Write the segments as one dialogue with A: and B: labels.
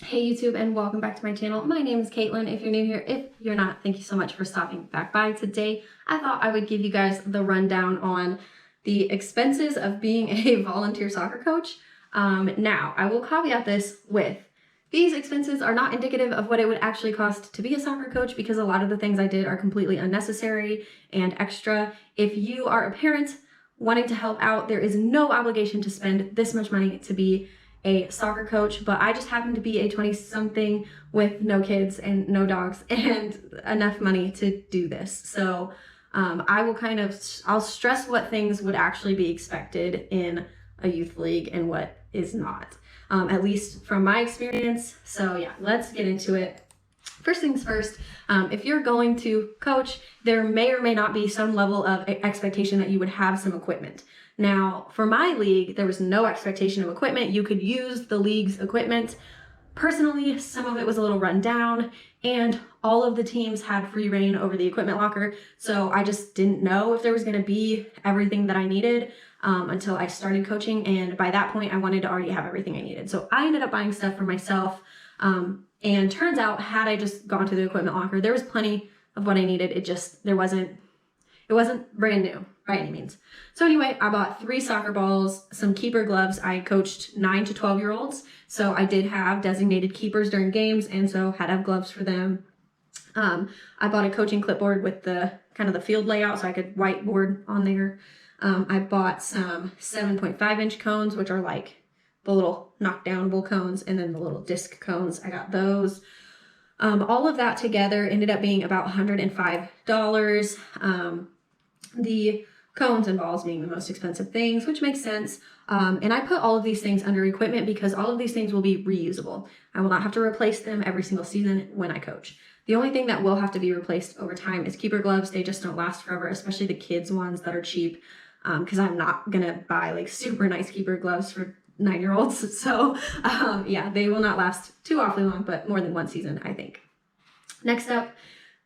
A: Hey YouTube, and welcome back to my channel. My name is Caitlin. If you're new here, if you're not, thank you so much for stopping back by today. I thought I would give you guys the rundown on the expenses of being a volunteer soccer coach. Now, I will caveat this with these expenses are not indicative of what it would actually cost to be a soccer coach, because a lot of the things I did are completely unnecessary and extra. If you are a parent wanting to help out, there is no obligation to spend this much money to be a soccer coach, but I just happen to be a 20-something with no kids and no dogs and enough money to do this. So I'll stress what things would actually be expected in a youth league and what is not, at least from my experience. So yeah, let's get into it. First things first, if you're going to coach, there may or may not be some level of expectation that you would have some equipment. Now, for my league, there was no expectation of equipment. You could use the league's equipment. Personally, some of it was a little run down, and all of the teams had free reign over the equipment locker, so I just didn't know if there was going to be everything that I needed until I started coaching, and by that point, I wanted to already have everything I needed. So I ended up buying stuff for myself, and turns out, had I just gone to the equipment locker, there was plenty of what I needed. It wasn't brand new by any means. So anyway, I bought 3 soccer balls, some keeper gloves. I coached 9 to 12-year-olds, so I did have designated keepers during games, and so had to have gloves for them. I bought a coaching clipboard with the kind of the field layout, so I could whiteboard on there. I bought some 7.5-inch cones, which are like the little knockdownable cones, and then the little disc cones. I got those. All of that together ended up being about $105. The cones and balls being the most expensive things, which makes sense. And I put all of these things under equipment because all of these things will be reusable. I will not have to replace them every single season when I coach. The only thing that will have to be replaced over time is keeper gloves. They just don't last forever, especially the kids ones that are cheap, because I'm not gonna buy like super nice keeper gloves for 9-year-olds. So yeah, they will not last too awfully long, but more than one season, I think. Next up,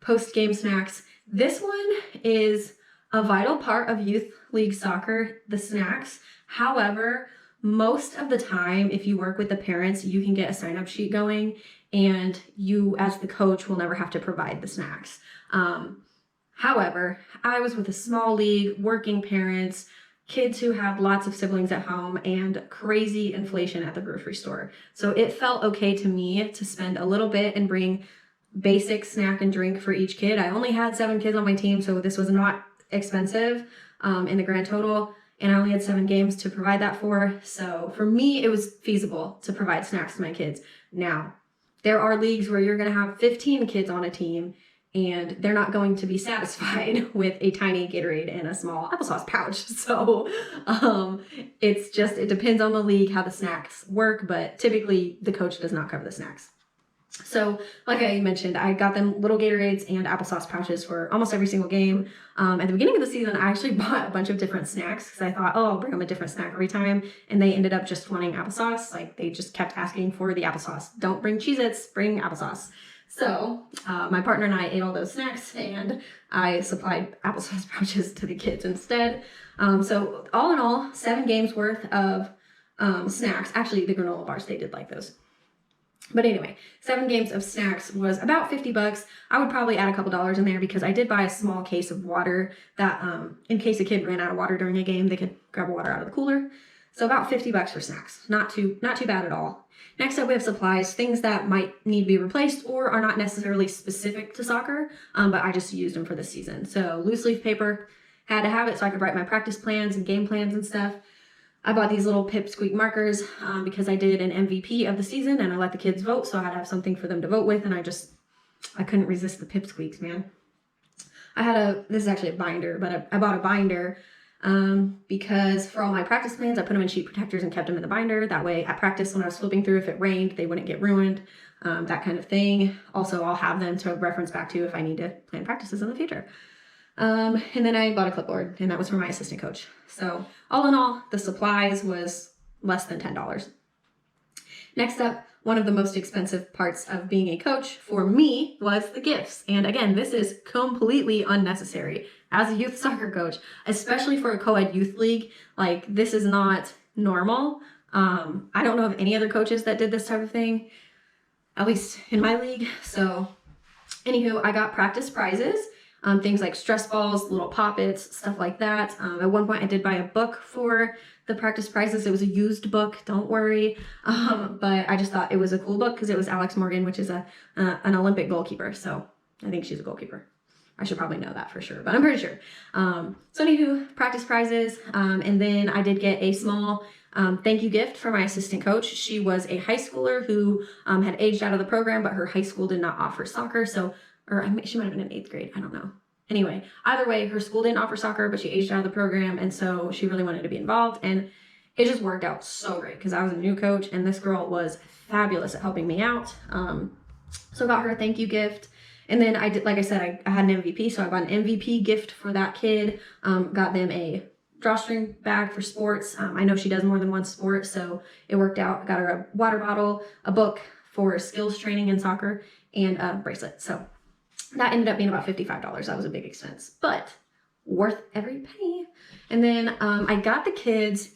A: post-game snacks. This one is a vital part of youth league soccer, the snacks. However, most of the time, if you work with the parents, you can get a sign-up sheet going, and you as the coach will never have to provide the snacks. However, I was with a small league, working parents, kids who have lots of siblings at home, and crazy inflation at the grocery store. So it felt okay to me to spend a little bit and bring basic snack and drink for each kid. I only had 7 kids on my team, so this was not expensive in the grand total, and I only had 7 games to provide that for. So for me, it was feasible to provide snacks to my kids. Now, there are leagues where you're going to have 15 kids on a team, and they're not going to be satisfied with a tiny Gatorade and a small applesauce pouch. So it depends on the league how the snacks work, but typically the coach does not cover the snacks. So like I mentioned, I got them little Gatorades and applesauce pouches for almost every single game. At the beginning of the season, I actually bought a bunch of different snacks because I thought, oh, I'll bring them a different snack every time. And they ended up just wanting applesauce. Like, they just kept asking for the applesauce. Don't bring Cheez-Its, bring applesauce. So my partner and I ate all those snacks, and I supplied applesauce pouches to the kids instead. So all in all, 7 games worth of snacks. Actually, the granola bars, they did like those. But anyway, 7 games of snacks was about $50. I would probably add a couple dollars in there because I did buy a small case of water that, in case a kid ran out of water during a game, they could grab water out of the cooler. So about $50 for snacks. Not too bad at all. Next up, we have supplies, things that might need to be replaced or are not necessarily specific to soccer, but I just used them for this season. So loose leaf paper, had to have it so I could write my practice plans and game plans and stuff. I bought these little pipsqueak markers because I did an MVP of the season and I let the kids vote, so I had to have something for them to vote with, and I couldn't resist the pipsqueaks, man. This is actually a binder, but I bought a binder because for all my practice plans, I put them in sheet protectors and kept them in the binder. That way at practice, when I was flipping through, if it rained, they wouldn't get ruined, that kind of thing. Also, I'll have them to reference back to if I need to plan practices in the future. And then I bought a clipboard, and that was for my assistant coach. So all in all, the supplies was less than $10. Next up, one of the most expensive parts of being a coach for me was the gifts. And again, this is completely unnecessary. As a youth soccer coach, especially for a co-ed youth league, like, this is not normal. I don't know of any other coaches that did this type of thing. at least in my league. So anywho, I got practice prizes, things like stress balls, little poppets, stuff like that. At one point I did buy a book for the practice prizes. It was a used book, don't worry. But I just thought it was a cool book because it was Alex Morgan, which is an Olympic goalkeeper. So I think she's a goalkeeper. I should probably know that for sure, but I'm pretty sure. So anywho, practice prizes. And then I did get a small thank you gift for my assistant coach. She was a high schooler who had aged out of the program, but her high school did not offer soccer. So, she might have been in 8th grade. I don't know. Anyway, either way, her school didn't offer soccer, but she aged out of the program. And so she really wanted to be involved. And it just worked out so great because I was a new coach and this girl was fabulous at helping me out. So I got her a thank you gift. And then I did, like I said, I had an MVP. So I got an MVP gift for that kid. Got them a drawstring bag for sports. I know she does more than one sport, so it worked out. I got her a water bottle, a book for skills training in soccer, and a bracelet. So that ended up being about $55. That was a big expense, but worth every penny. And then I got the kids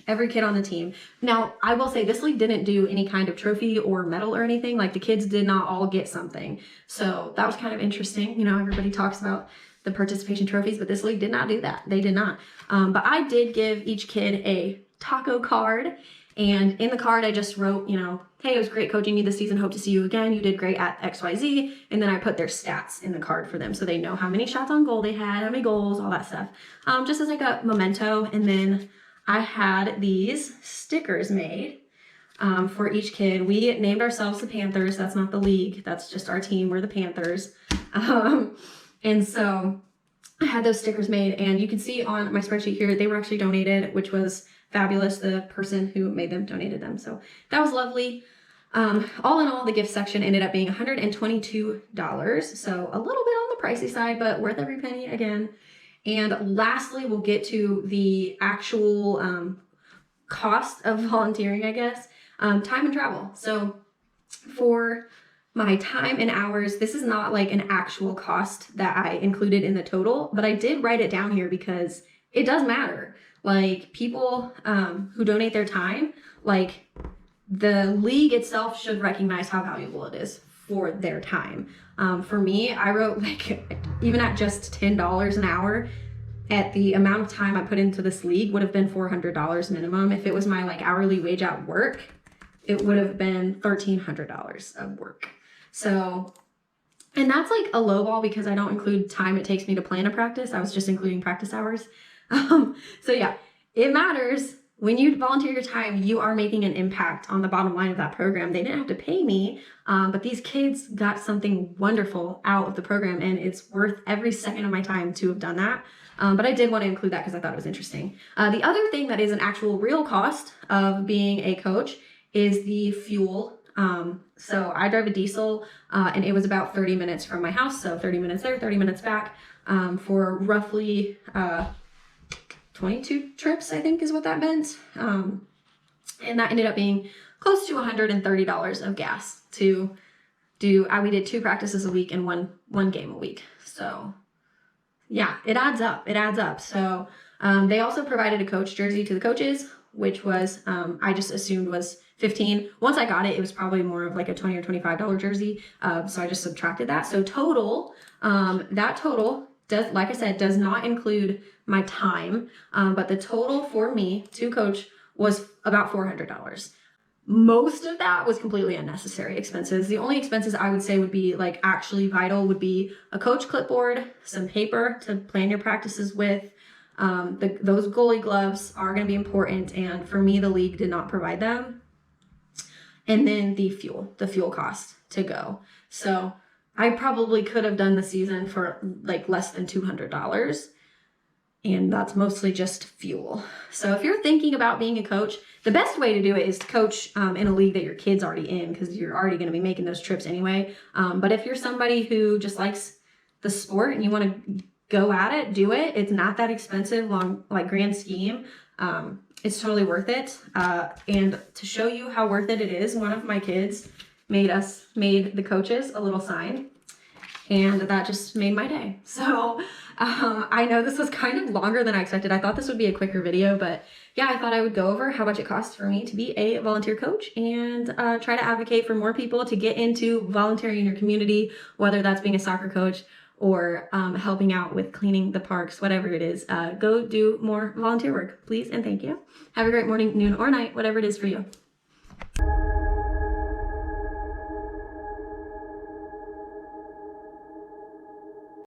A: every kid on the team. Now, I will say this league didn't do any kind of trophy or medal or anything. Like the kids did not all get something. So that was kind of interesting. You know, everybody talks about the participation trophies, but this league did not do that. They did not. But I did give each kid a taco card. And in the card, I just wrote, you know, hey, it was great coaching you this season. Hope to see you again. You did great at XYZ. And then I put their stats in the card for them so they know how many shots on goal they had, how many goals, all that stuff. Just as like a memento. And then I had these stickers made for each kid. We named ourselves the Panthers. That's not the league. That's just our team. We're the Panthers. And so I had those stickers made, and you can see on my spreadsheet here, they were actually donated, which was fabulous. The person who made them donated them. So that was lovely. All in all, the gift section ended up being $122. So a little bit on the pricey side, but worth every penny again. And lastly, we'll get to the actual cost of volunteering, I guess. Time and travel. So for my time and hours, this is not like an actual cost that I included in the total, but I did write it down here because it does matter. Like people who donate their time, like the league itself should recognize how valuable it is for their time. For me, I wrote like even at just $10 an hour, at the amount of time I put into this league would have been $400 minimum. If it was my like hourly wage at work, it would have been $1,300 of work. So, and that's like a low ball because I don't include time it takes me to plan a practice. I was just including practice hours. So yeah, it matters. When you volunteer your time, you are making an impact on the bottom line of that program. They didn't have to pay me, but these kids got something wonderful out of the program, and it's worth every second of my time to have done that. But I did want to include that because I thought it was interesting. The other thing that is an actual real cost of being a coach is the fuel. So I drive a diesel, and it was about 30 minutes from my house. So 30 minutes there, 30 minutes back, for roughly, 22 trips, I think is what that meant. And that ended up being close to $130 of gas to do. We did 2 practices a week and one game a week. So yeah, it adds up. It adds up. So, they also provided a coach jersey to the coaches, which was, I just assumed was $15. Once I got it, it was probably more of like a $20 or $25 jersey. So I just subtracted that. So total, that total does, like I said, does not include my time. But the total for me to coach was about $400. Most of that was completely unnecessary expenses. The only expenses I would say would be like actually vital would be a coach clipboard, some paper to plan your practices with. Those goalie gloves are going to be important. And for me, the league did not provide them. And then the fuel cost to go. So I probably could have done the season for like less than $200. And that's mostly just fuel. So if you're thinking about being a coach, the best way to do it is to coach in a league that your kid's already in, because you're already going to be making those trips anyway. But if you're somebody who just likes the sport and you want to go at it, do it. It's not that expensive, like grand scheme. It's totally worth it. And to show you how worth it is, one of my kids made the coaches a little sign. and that just made my day. So I know this was kind of longer than I expected. I thought this would be a quicker video, but yeah, I thought I would go over how much it costs for me to be a volunteer coach and try to advocate for more people to get into volunteering in your community, whether that's being a soccer coach or helping out with cleaning the parks, whatever it is. Go do more volunteer work, please and thank you. Have a great morning, noon, or night, whatever it is for you.